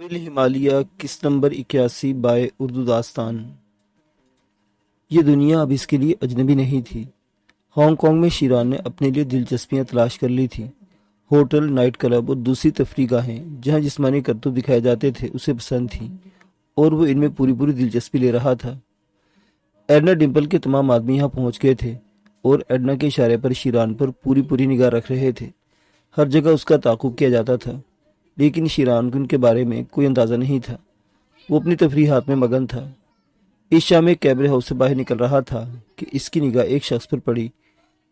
طویل ہمالیہ قسط number 81 bye Urdu داستان۔ یہ دنیا اب اس کے لیے اجنبی نہیں تھی۔ ہانگ کانگ میں شیران نے اپنے لیے دلچسپیاں تلاش کر لی تھیں۔ ہوٹل، نائٹ کلب اور دوسری تفریح گاہیں جہاں جسمانی کرتوت دکھائے جاتے تھے اسے پسند تھیں، اور وہ ان میں پوری دلچسپی لے رہا تھا۔ ایڈنا ڈمپل کے تمام آدمی یہاں پہنچ گئے تھے اور ایڈنا کے اشارے پر شیران پر پوری نگاہ رکھ رہے تھے۔ ہر جگہ اس کا تعاقب کیا جاتا تھا، لیکن شیران کو ان کے بارے میں کوئی اندازہ نہیں تھا۔ وہ اپنی تفریحات میں مگن تھا۔ اس شام ایک کیبرے ہاؤس سے باہر نکل رہا تھا کہ اس کی نگاہ ایک شخص پر پڑی۔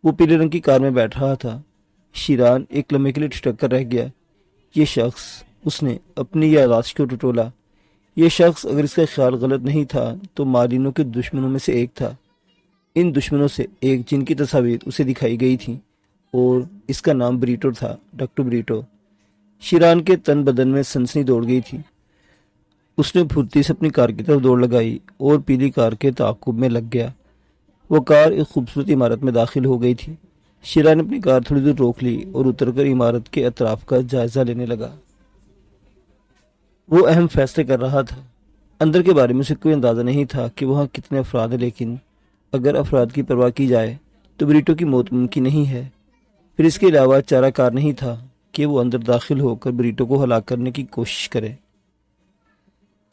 وہ پیلے رنگ کی کار میں بیٹھ رہا تھا۔ شیران ایک لمحے کے لیے ٹھٹک کر رہ گیا۔ یہ شخص، اس نے اپنی یادداشت کو ٹٹولا، یہ شخص اگر اس کا خیال غلط نہیں تھا تو مالینوں کے دشمنوں میں سے ایک تھا۔ ان دشمنوں سے ایک جن کی تصاویر اسے دکھائی گئی تھیں، اور اس کا نام بریٹو تھا، ڈاکٹر بریٹو۔ شیران کے تن بدن میں سنسنی دوڑ گئی تھی۔ اس نے پھرتی سے اپنی کار کی طرف دوڑ لگائی اور پیلی کار کے تعاقب میں لگ گیا۔ وہ کار ایک خوبصورت عمارت میں داخل ہو گئی تھی۔ شیران نے اپنی کار تھوڑی دور روک لی اور اتر کر عمارت کے اطراف کا جائزہ لینے لگا۔ وہ اہم فیصلے کر رہا تھا۔ اندر کے بارے میں اسے کوئی اندازہ نہیں تھا کہ وہاں کتنے افراد ہیں، لیکن اگر افراد کی پرواہ کی جائے تو بریٹو کی موت ممکن نہیں ہے۔ پھر اس کے علاوہ چارہ کار نہیں تھا کہ وہ اندر داخل ہو کر بریٹو کو ہلاک کرنے کی کوشش کرے۔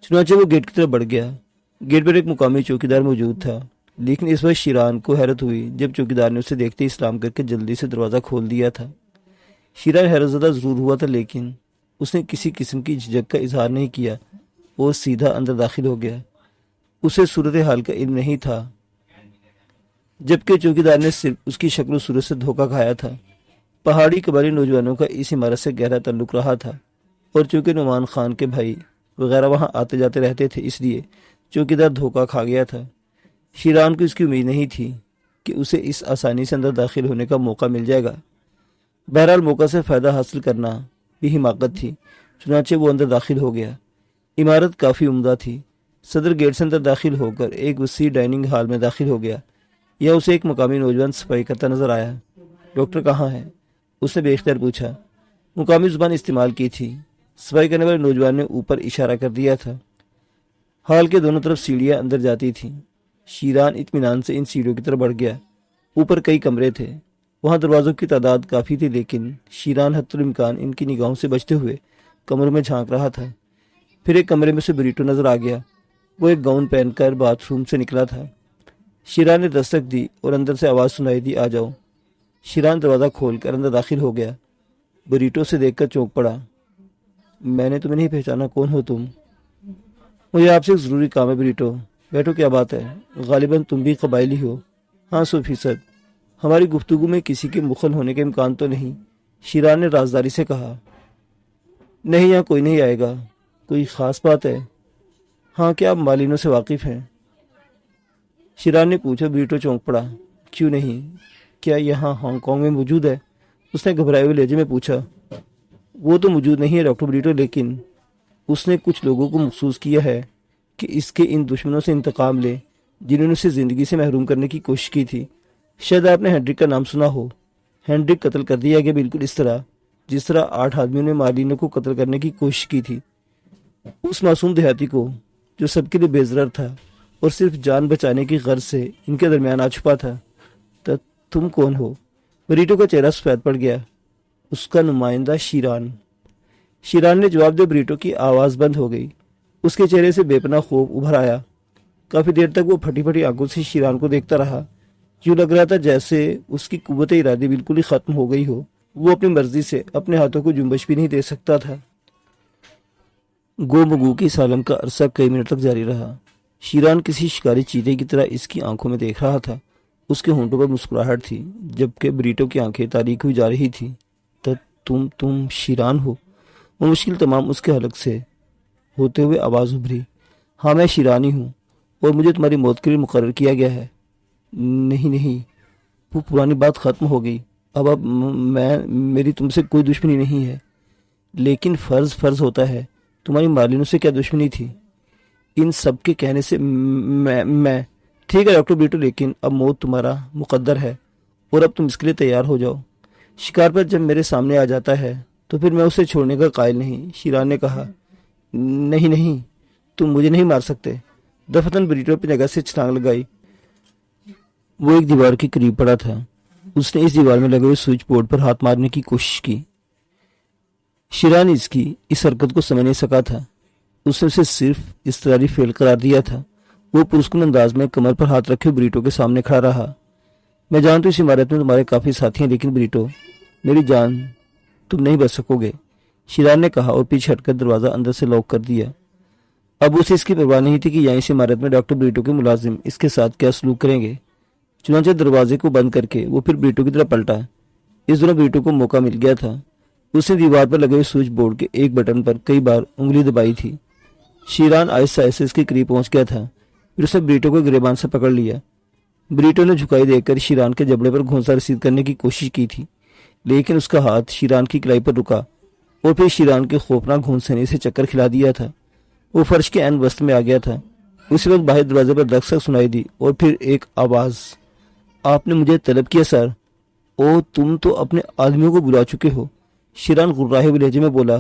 چنانچہ وہ گیٹ کی طرف بڑھ گیا۔ گیٹ پر ایک مقامی چوکیدار موجود تھا، لیکن اس وقت شیران کو حیرت ہوئی جب چوکیدار نے اسے دیکھتے ہی سلام کر کے جلدی سے دروازہ کھول دیا تھا۔ شیران حیرت زدہ ضرور ہوا تھا، لیکن اس نے کسی قسم کی جھجک کا اظہار نہیں کیا اور سیدھا اندر داخل ہو گیا۔ اسے صورتحال کا علم نہیں تھا، جبکہ چوکیدار نے صرف اس کی شکل و صورت سے دھوکہ کھایا تھا۔ پہاڑی قبائلی نوجوانوں کا اس عمارت سے گہرا تعلق رہا تھا، اور چونکہ نعمان خان کے بھائی وغیرہ وہاں آتے جاتے رہتے تھے، اس لیے چوکیدار دھوکہ کھا گیا تھا۔ شیران کو اس کی امید نہیں تھی کہ اسے اس آسانی سے اندر داخل ہونے کا موقع مل جائے گا۔ بہرحال موقع سے فائدہ حاصل کرنا بھی حماقت تھی، چنانچہ وہ اندر داخل ہو گیا۔ عمارت کافی عمدہ تھی۔ صدر گیٹ سے اندر داخل ہو کر ایک وسیع ڈائننگ ہال میں داخل ہو گیا۔ یہاں اسے ایک مقامی نوجوان صفائی کرتا نظر آیا۔ ڈاکٹر کہاں ہے؟ اس نے بے اختیار پوچھا۔ مقامی زبان استعمال کی تھی۔ صفائی کرنے والے نوجوان نے اوپر اشارہ کر دیا تھا۔ ہال کے دونوں طرف سیڑھیاں اندر جاتی تھیں۔ شیران اطمینان سے ان سیڑھیوں کی طرف بڑھ گیا۔ اوپر کئی کمرے تھے۔ وہاں دروازوں کی تعداد کافی تھی، لیکن شیران حتی الامکان ان کی نگاہوں سے بچتے ہوئے کمروں میں جھانک رہا تھا۔ پھر ایک کمرے میں سے بریٹو نظر آ گیا۔ وہ ایک گاؤن پہن کر باتھ روم سے نکلا تھا۔ شیران نے دستک دی اور اندر سے آواز سنائی دی، آ جاؤ۔ شیران دروازہ کھول کر اندر داخل ہو گیا۔ بریٹو سے دیکھ کر چونک پڑا۔ میں نے تمہیں نہیں پہچانا، کون ہو تم؟ مجھے آپ سے ایک ضروری کام ہے بریٹو۔ بیٹھو، کیا بات ہے؟ غالباً تم بھی قبائلی ہو۔ ہاں، 100%۔ ہماری گفتگو میں کسی کے مخل ہونے کا امکان تو نہیں؟ شیران نے رازداری سے کہا۔ نہیں، یہاں کوئی نہیں آئے گا۔ کوئی خاص بات ہے؟ ہاں، کیا آپ مالینوں سے واقف ہیں؟ شیران نے پوچھا۔ بریٹو چونک پڑا۔ کیوں نہیں؟ کیا یہاں ہانگ کانگ میں موجود ہے؟ اس نے گھبرائے ہوئے لہجے میں پوچھا۔ وہ تو موجود نہیں ہے ڈاکٹر بریٹو، لیکن اس نے کچھ لوگوں کو مخصوص کیا ہے کہ اس کے ان دشمنوں سے انتقام لے جنہوں نے اسے زندگی سے محروم کرنے کی کوشش کی تھی۔ شاید آپ نے ہینڈرک کا نام سنا ہو۔ ہینڈرک قتل کر دیا گیا، بالکل اس طرح جس طرح 8 آدمیوں نے مالینوں کو قتل کرنے کی کوشش کی تھی۔ اس معصوم دیہاتی کو جو سب کے لیے بے ضرر تھا اور صرف جان بچانے کی غرض سے ان کے درمیان آ چھپا تھا۔ تم کون ہو؟ بریٹو کا چہرہ سفید پڑ گیا۔ اس کا نمائندہ شیران۔ شیران نے جواب دیا۔ بریٹو کی آواز بند ہو گئی۔ اس کے چہرے سے بے پناہ خوف ابھر آیا۔ کافی دیر تک وہ پھٹی آنکھوں سے شیران کو دیکھتا رہا۔ یوں لگ رہا تھا جیسے اس کی قوت ارادی بالکل ہی ختم ہو گئی ہو۔ وہ اپنی مرضی سے اپنے ہاتھوں کو جنبش بھی نہیں دے سکتا تھا۔ گو بگو کی اس عالم کا عرصہ کئی منٹ تک جاری رہا۔ شیران کسی شکاری چیتے کی طرح اس کی آنکھوں میں دیکھ رہا تھا۔ اس کے ہونٹوں پر مسکراہٹ تھی، جبکہ بریٹو کی آنکھیں تاریک ہوئی جا رہی تھیں۔ تم شیران ہو؟ وہ مشکل تمام اس کے حلق سے ہوتے ہوئے آواز ابھری۔ ہاں، میں شیرانی ہوں، اور مجھے تمہاری موت کے لیے مقرر کیا گیا ہے۔ نہیں، وہ پرانی بات ختم ہو گئی۔ اب میری تم سے کوئی دشمنی نہیں ہے، لیکن فرض ہوتا ہے۔ تمہاری مالینوں سے کیا دشمنی تھی؟ ان سب کے کہنے سے میں ٹھیک ہے ڈاکٹر بریٹو، لیکن اب موت تمہارا مقدر ہے، اور اب تم اس کے لیے تیار ہو جاؤ۔ شکار پر جب میرے سامنے آ جاتا ہے تو پھر میں اسے چھوڑنے کا قائل نہیں، شیران نے کہا۔ نہیں نہیں، تم مجھے نہیں مار سکتے۔ دفتن بریٹو اپنی جگہ سے چھلانگ لگائی۔ وہ ایک دیوار کے قریب پڑا تھا۔ اس نے اس دیوار میں لگے ہوئے سوئچ بورڈ پر ہاتھ مارنے کی کوشش کی۔ شیران اس حرکت کو سمجھ نہیں سکا تھا۔ اس نے اسے صرف اضطراری فعل قرار دیا تھا۔ وہ پرسکون انداز میں کمر پر ہاتھ رکھے بریٹو کے سامنے کھڑا رہا۔ میں جانتا ہوں اس عمارت میں تمہارے کافی ساتھی ہیں، لیکن بریٹو میری جان، تم نہیں بچ سکو گے، شیران نے کہا اور پیچھے ہٹ کر دروازہ اندر سے لاک کر دیا۔ اب اسے اس کی پرواہ نہیں تھی کہ یہاں اس عمارت میں ڈاکٹر بریٹو کے ملازم اس کے ساتھ کیا سلوک کریں گے۔ چنانچہ دروازے کو بند کر کے وہ پھر بریٹو کی طرف پلٹا۔ اس دوران بریٹو کو موقع مل گیا تھا۔ اس نے دیوار پر لگے ہوئے سوئچ بورڈ کے ایک بٹن پر کئی بار انگلی دبائی تھی۔ شیران آہستہ آہستہ اس کے قریب پہنچ گیا تھا۔ پھر اس نے بریٹو کو گریبان سے پکڑ لیا۔ بریٹو نے جھکائی دے کر شیران کے جبڑے پر گھونسا رسید کرنے کی کوشش کی تھی، لیکن اس کا ہاتھ شیران کی کلائی پر رکا اور پھر شیران کے خوفناک گھونسے نے اسے چکر کھلا دیا تھا۔ وہ فرش کے عین وسط میں آ گیا تھا۔ اسی وقت باہر دروازے پر دھک سک سنائی دی اور پھر ایک آواز، آپ نے مجھے طلب کیا سر؟ او تم تو اپنے آدمیوں کو بلا چکے ہو، شیران غراہے ہوئے لہجے میں بولا۔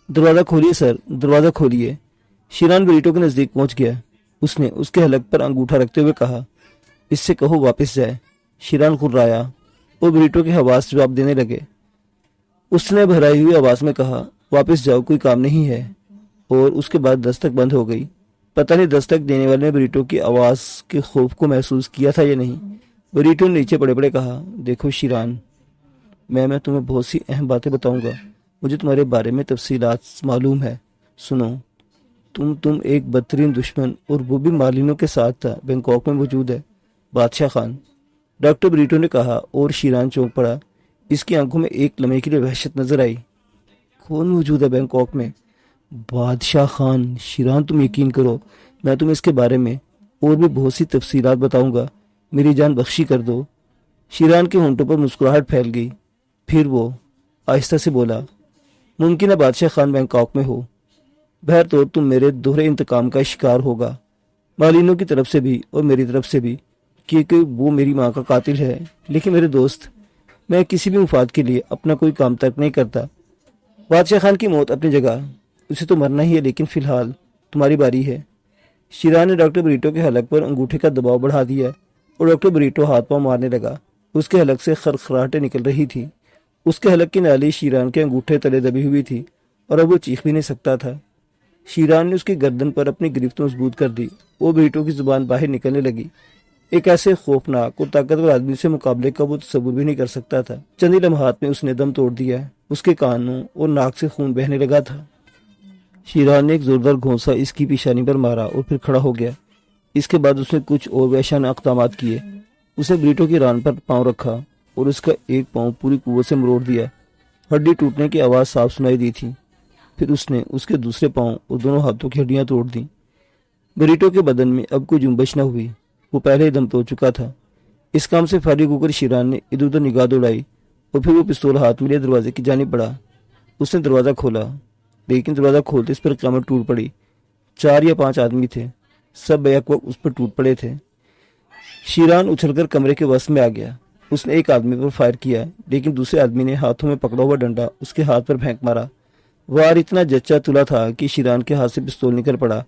دروازہ کھولیے سر، دروازہ کھولیے۔ شیران بریٹو کے نزدیک پہنچ گیا۔ اس نے اس کے حلق پر انگوٹھا رکھتے ہوئے کہا، اس سے کہو واپس جائے۔ شیران غرایا اور بریٹو کے حواس جواب دینے لگے۔ اس نے بھرائی ہوئی آواز میں کہا، واپس جاؤ، کوئی کام نہیں ہے، اور اس کے بعد دستک بند ہو گئی۔ پتہ نہیں دستک دینے والے نے بریٹو کی آواز کے خوف کو محسوس کیا تھا یا نہیں۔ بریٹو نے نیچے پڑے پڑے کہا، دیکھو شیران، میں تمہیں بہت سی اہم باتیں بتاؤں گا۔ مجھے تمہارے بارے میں تفصیلات معلوم ہے۔ سنو، تم ایک بدترین دشمن، اور وہ بھی مالینوں کے ساتھ تھا، بینکاک میں موجود ہے، بادشاہ خان، ڈاکٹر بریٹو نے کہا، اور شیران چونک پڑا۔ اس کی آنکھوں میں ایک لمحے کے لیے وحشت نظر آئی۔ کون موجود ہے بینکاک میں؟ بادشاہ خان۔ شیران تم یقین کرو، میں تمہیں اس کے بارے میں اور بھی بہت سی تفصیلات بتاؤں گا، میری جان بخشی کر دو۔ شیران کے ہونٹوں پر مسکراہٹ پھیل گئی۔ پھر وہ آہستہ سے بولا، ممکن ہے بادشاہ خان بینکاک میں ہو، بہرطور تم میرے دوہرے انتقام کا شکار ہوگا، مالینوں کی طرف سے بھی اور میری طرف سے بھی، کیونکہ وہ میری ماں کا قاتل ہے۔ لیکن میرے دوست، میں کسی بھی مفاد کے لیے اپنا کوئی کام ترک نہیں کرتا۔ بادشاہ خان کی موت اپنی جگہ، اسے تو مرنا ہی ہے، لیکن فی الحال تمہاری باری ہے۔ شیران نے ڈاکٹر بریٹو کے حلق پر انگوٹھے کا دباؤ بڑھا دیا اور ڈاکٹر بریٹو ہاتھ پاؤں مارنے لگا۔ اس کے حلق سے خرخراہٹیں نکل رہی تھی۔ اس کے حلق کی نالی شیران کے انگوٹھے تلے دبی ہوئی تھی اور اب وہ چیخ بھی نہیں سکتا تھا۔ شیران نے اس کی گردن پر اپنی گرفت مضبوط کر دی۔ وہ بریٹو کی زبان باہر نکلنے لگی۔ ایک ایسے خوفناک اور طاقتور آدمی سے مقابلے کا وہ تصور بھی نہیں کر سکتا تھا۔ چند ہی لمحات میں اس نے دم توڑ دیا۔ اس کے کانوں اور ناک سے خون بہنے لگا تھا۔ شیران نے ایک زوردار گھونسا اس کی پیشانی پر مارا اور پھر کھڑا ہو گیا۔ اس کے بعد اس نے کچھ اور وحشیانہ اقدامات کیے۔ اس نے بریٹو کی ران پر پاؤں رکھا اور اس کا ایک پاؤں پوری قوت سے مروڑ دیا۔ ہڈی ٹوٹنے کی آواز صاف سنائی دی تھی۔ پھر اس نے اس کے دوسرے پاؤں اور دونوں ہاتھوں کی ہڈیاں توڑ دیں۔ بریٹو کے بدن میں اب کوئی جنبش نہ ہوئی، وہ پہلے ہی دم توڑ چکا تھا۔ اس کام سے فارغ ہو کر شیران نے ادھر ادھر نگاہ دوڑائی اور پھر وہ پستول ہاتھ میں لیے دروازے کی جانب بڑھا۔ اس نے دروازہ کھولا، لیکن دروازہ کھولتے اس پر قیامت ٹوٹ پڑی۔ 4 یا 5 آدمی تھے، سب بیک وقت اس پر ٹوٹ پڑے تھے۔ شیران اچھل کر کمرے کے وسط میں آ گیا۔ اس نے ایک آدمی پر فائر کیا، لیکن دوسرے آدمی نے ہاتھوں میں پکڑا ہوا ڈنڈا اس کے ہاتھ پر پھینک مارا۔ وار اتنا جچا تلا تھا کہ شیران کے ہاتھ سے پستول نکل پڑا۔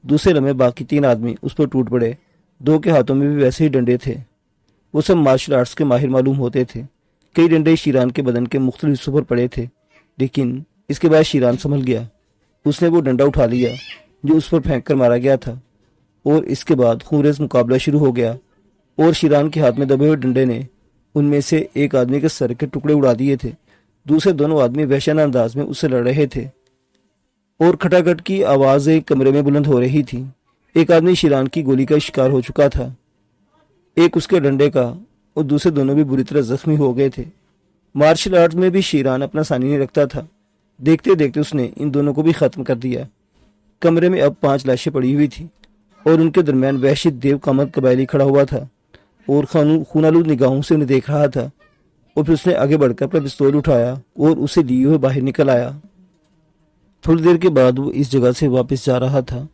دوسرے لمحے باقی 3 آدمی اس پر ٹوٹ پڑے۔ 2 کے ہاتھوں میں بھی ویسے ہی ڈنڈے تھے۔ وہ سب مارشل آرٹس کے ماہر معلوم ہوتے تھے۔ کئی ڈنڈے شیران کے بدن کے مختلف حصوں پر پڑے تھے، لیکن اس کے بعد شیران سنبھل گیا۔ اس نے وہ ڈنڈا اٹھا لیا جو اس پر پھینک کر مارا گیا تھا، اور اس کے بعد خونریز مقابلہ شروع ہو گیا، اور شیران کے ہاتھ میں دبے ہوئے ڈنڈے نے ان میں سے ایک آدمی کے سر کے ٹکڑے اڑا دیے تھے۔ دوسرے دونوں آدمی وحشیانہ انداز میں اس سے لڑ رہے تھے، اور کھٹاکھٹ کی آوازیں کمرے میں بلند ہو رہی تھیں۔ ایک آدمی شیران کی گولی کا شکار ہو چکا تھا، ایک اس کے ڈنڈے کا، اور دوسرے دونوں بھی بری طرح زخمی ہو گئے تھے۔ مارشل آرٹ میں بھی شیران اپنا ثانی نہیں رکھتا تھا۔ دیکھتے دیکھتے اس نے ان دونوں کو بھی ختم کر دیا۔ کمرے میں اب 5 لاشیں پڑی ہوئی تھیں، اور ان کے درمیان وحشی دیو کامت قبائلی کھڑا ہوا تھا اور خونالود نگاہوں سے انہیں دیکھ رہا تھا۔ اور پھر اس نے آگے بڑھ کر اپنا پستول اٹھایا اور اسے لیے ہوئے باہر نکل آیا۔ تھوڑی دیر کے بعد وہ اس جگہ سے واپس جا رہا تھا۔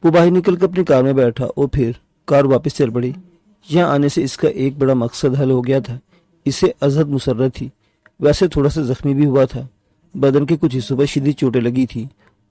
وہ باہر نکل کر اپنی کار میں بیٹھا اور پھر کار واپس چل پڑی۔ یہاں آنے سے اس کا ایک بڑا مقصد حل ہو گیا تھا۔ اسے ازحد مسرت تھی، ویسے تھوڑا سا زخمی بھی ہوا تھا، بدن کے کچھ حصوں پر شدید چوٹیں لگی تھی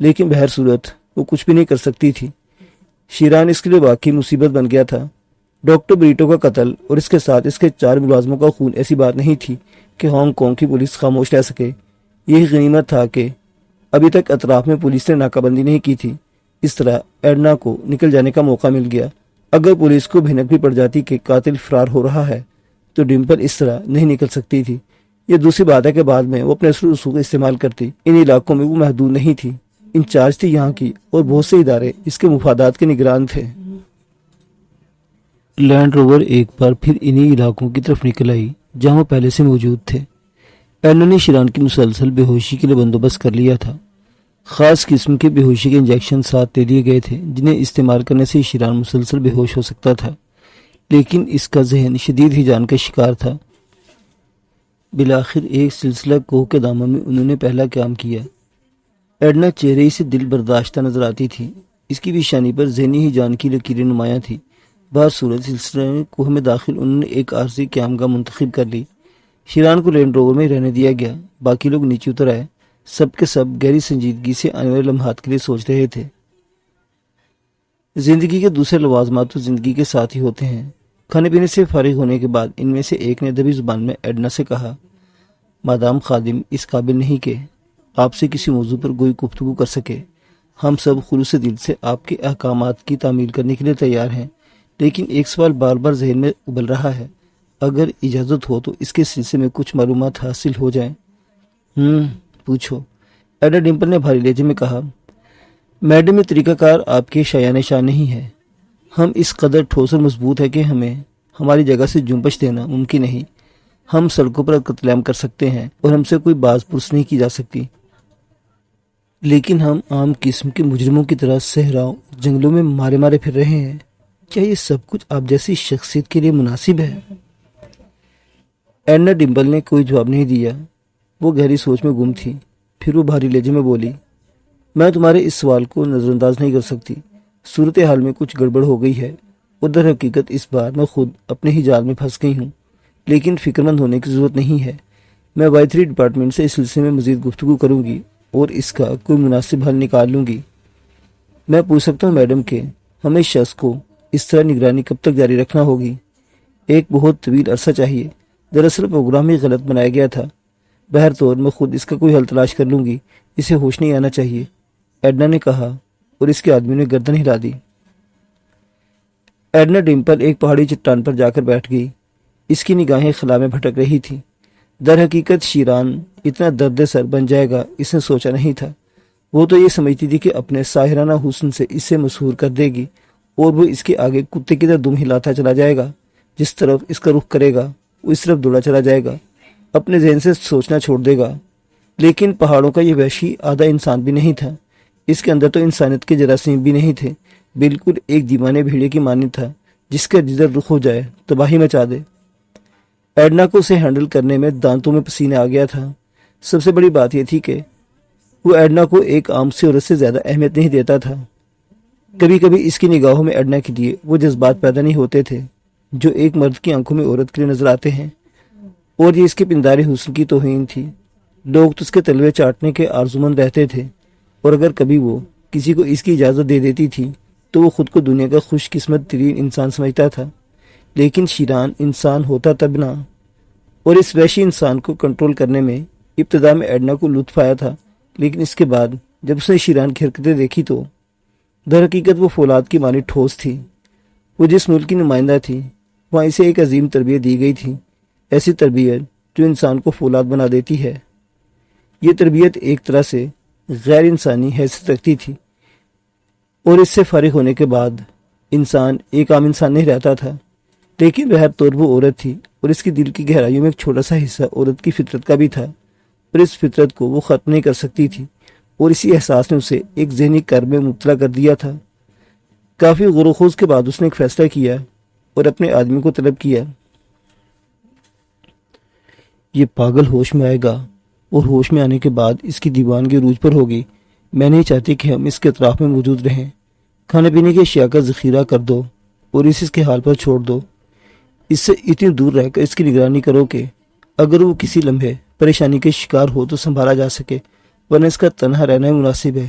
لیکن بہر صورت وہ کچھ بھی نہیں کر سکتی تھی۔ شیران اس کے لیے واقعی مصیبت بن گیا تھا۔ ڈاکٹر بریٹو کا قتل اور اس کے ساتھ اس کے 4 ملازموں کا خون ایسی بات نہیں تھی کہ ہانگ کانگ کی پولیس خاموش رہ سکے۔ یہی غنیمت تھا کہ ابھی تک اطراف میں پولیس نے ناکہ بندی نہیں کی تھی۔ اس طرح ایڈنا کو نکل جانے کا موقع مل گیا۔ اگر پولیس کو بھنک بھی پڑ جاتی کہ قاتل فرار ہو رہا ہے تو ڈمپل اس طرح نہیں نکل سکتی تھی۔ یہ دوسری بات ہے کہ بعد میں وہ اپنے اثر و رسوخ استعمال کرتی۔ ان علاقوں میں وہ محدود نہیں تھی، انچارج تھی یہاں کی، اور بہت سے ادارے اس کے مفادات کے نگران تھے۔ لینڈ روور ایک بار پھر انہی علاقوں کی طرف نکل آئی جہاں وہ پہلے سے موجود تھے۔ ایڈنا نے شیران کی مسلسل بے ہوشی کے لیے بندوبست کر لیا تھا۔ خاص قسم کے بے ہوشی کے انجیکشن ساتھ دے دیے گئے تھے جنہیں استعمال کرنے سے شیران مسلسل بے ہوش ہو سکتا تھا، لیکن اس کا ذہن شدید ہیجان کا شکار تھا۔ بالآخر ایک سلسلہ کوہ کے دامن میں انہوں نے پہلا قیام کیا۔ ایڈنا چہرے سے دل برداشتہ نظر آتی تھی، اس کی پیشانی پر ذہنی ہیجان کی لکیریں نمایاں تھیں۔ بعض صورت سلسلہ کوہ میں داخل انہوں نے ایک عارضی قیام گاہ منتخب کر لی۔ شیران کو لینڈ روور میں رہنے دیا گیا، باقی لوگ نیچے اتر آئے۔ سب کے سب گہری سنجیدگی سے آنے والے لمحات کے لیے سوچ رہے تھے۔ زندگی کے دوسرے لوازمات تو زندگی کے ساتھ ہی ہوتے ہیں۔ کھانے پینے سے فارغ ہونے کے بعد ان میں سے ایک نے ادبی زبان میں ایڈنا سے کہا، مادام خادم اس قابل نہیں کہ آپ سے کسی موضوع پر کوئی گفتگو کر سکے۔ ہم سب خلوص دل سے آپ کے احکامات کی تعمیل کرنے کے لیے تیار ہیں، لیکن ایک سوال بار بار ذہن میں ابل رہا ہے۔ اگر اجازت ہو تو اس کے سلسلے میں کچھ معلومات حاصل ہو جائیں۔ پوچھو، ایڈنا ڈمپل نے بھاری لہجے میں کہا۔ میڈم، یہ طریقہ کار آپ کے شایان شان نہیں ہے۔ ہم اس قدر ٹھوس اور مضبوط ہے کہ ہمیں ہماری جگہ سے جنبش دینا ممکن نہیں۔ ہم سڑکوں پر قتل عام کر سکتے ہیں اور ہم سے کوئی باز پرس نہیں کی جا سکتی، لیکن ہم عام قسم کے مجرموں کی طرح صحراؤں جنگلوں میں مارے مارے پھر رہے ہیں۔ کیا یہ سب کچھ آپ جیسی شخصیت کے لیے مناسب ہے؟ ایڈنا ڈمپل نے کوئی جواب نہیں دیا، وہ گہری سوچ میں گم تھی۔ پھر وہ بھاری لہجے میں بولی، میں تمہارے اس سوال کو نظر انداز نہیں کر سکتی۔ صورتحال میں کچھ گڑبڑ ہو گئی ہے، اور در حقیقت اس بار میں خود اپنے ہی جال میں پھنس گئی ہوں، لیکن فکر مند ہونے کی ضرورت نہیں ہے۔ میں Y3 ڈپارٹمنٹ سے اس سلسلے میں مزید گفتگو کروں گی اور اس کا کوئی مناسب حل نکال لوں گی۔ میں پوچھ سکتا ہوں میڈم کہ ہمیں شخص کو اس طرح نگرانی کب تک جاری رکھنا ہوگی؟ ایک بہت طویل عرصہ چاہیے۔ دراصل پروگرام ہی غلط بنایا گیا تھا۔ بہر طور میں خود اس کا کوئی حل تلاش کر لوں گی، اسے ہوش نہیں آنا چاہیے، ایڈنا نے کہا، اور اس کے آدمی نے گردن ہلا دی۔ ایڈنا ڈمپل ایک پہاڑی چٹان پر جا کر بیٹھ گئی۔ اس کی نگاہیں خلا میں بھٹک رہی تھی۔ در حقیقت شیران اتنا درد سر بن جائے گا اس نے سوچا نہیں تھا۔ وہ تو یہ سمجھتی تھی کہ اپنے ساحرانہ حسن سے اسے مسحور کر دے گی اور وہ اس کے آگے کتے کی طرح دم ہلاتا چلا جائے گا۔ جس طرف اس کا رخ کرے گا وہ اس طرف دوڑا چلا جائے گا، اپنے ذہن سے سوچنا چھوڑ دے گا۔ لیکن پہاڑوں کا یہ وحشی آدھا انسان بھی نہیں تھا۔ اس کے اندر تو انسانیت کے جراثیم بھی نہیں تھے، بالکل ایک دیوانے بھیڑے کی مانند تھا جس کا جدھر رخ ہو جائے تباہی مچا دے۔ ایڈنا کو اسے ہینڈل کرنے میں دانتوں میں پسینہ آ گیا تھا۔ سب سے بڑی بات یہ تھی کہ وہ ایڈنا کو ایک عام سی عورت سے زیادہ اہمیت نہیں دیتا تھا۔ کبھی کبھی اس کی نگاہوں میں ایڈنا کے لیے وہ جذبات پیدا نہیں ہوتے تھے جو ایک مرد کی آنکھوں میں عورت کے لیے نظر آتے ہیں، اور یہ اس کے پندارے حسن کی توہین تھی۔ لوگ تو اس کے تلوے چاٹنے کے آرزومند رہتے تھے، اور اگر کبھی وہ کسی کو اس کی اجازت دے دیتی تھی تو وہ خود کو دنیا کا خوش قسمت ترین انسان سمجھتا تھا۔ لیکن شیران انسان ہوتا تب نہ، اور اس وحشی انسان کو کنٹرول کرنے میں ابتدا میں ایڈنا کو لطف آیا تھا، لیکن اس کے بعد جب اس نے شیران کی حرکتیں دیکھی تو در حقیقت وہ فولاد کی مانی ٹھوس تھی۔ وہ جس ملک کی نمائندہ تھی وہاں اسے ایک عظیم تربیت دی گئی تھی، ایسی تربیت جو انسان کو فولاد بنا دیتی ہے۔ یہ تربیت ایک طرح سے غیر انسانی حیثیت رکھتی تھی، اور اس سے فارغ ہونے کے بعد انسان ایک عام انسان نہیں رہتا تھا۔ لیکن بہر طور وہ عورت تھی، اور اس کی دل کی گہرائیوں میں ایک چھوٹا سا حصہ عورت کی فطرت کا بھی تھا، اور اس فطرت کو وہ ختم نہیں کر سکتی تھی، اور اسی احساس نے اسے ایک ذہنی کرب میں مبتلا کر دیا تھا۔ کافی غور و خوض کے بعد اس نے ایک فیصلہ کیا اور اپنے آدمی کو طلب کیا۔ یہ پاگل ہوش میں آئے گا، اور ہوش میں آنے کے بعد اس کی دیوانگی عروج پر ہوگی۔ میں نہیں چاہتی کہ ہم اس کے اطراف میں موجود رہیں۔ کھانے پینے کی اشیاء کا ذخیرہ کر دو اور اس کے حال پر چھوڑ دو۔ اس سے اتنی دور رہ کر اس کی نگرانی کرو کہ اگر وہ کسی لمحے پریشانی کے شکار ہو تو سنبھالا جا سکے، ورنہ اس کا تنہا رہنا ہی مناسب ہے۔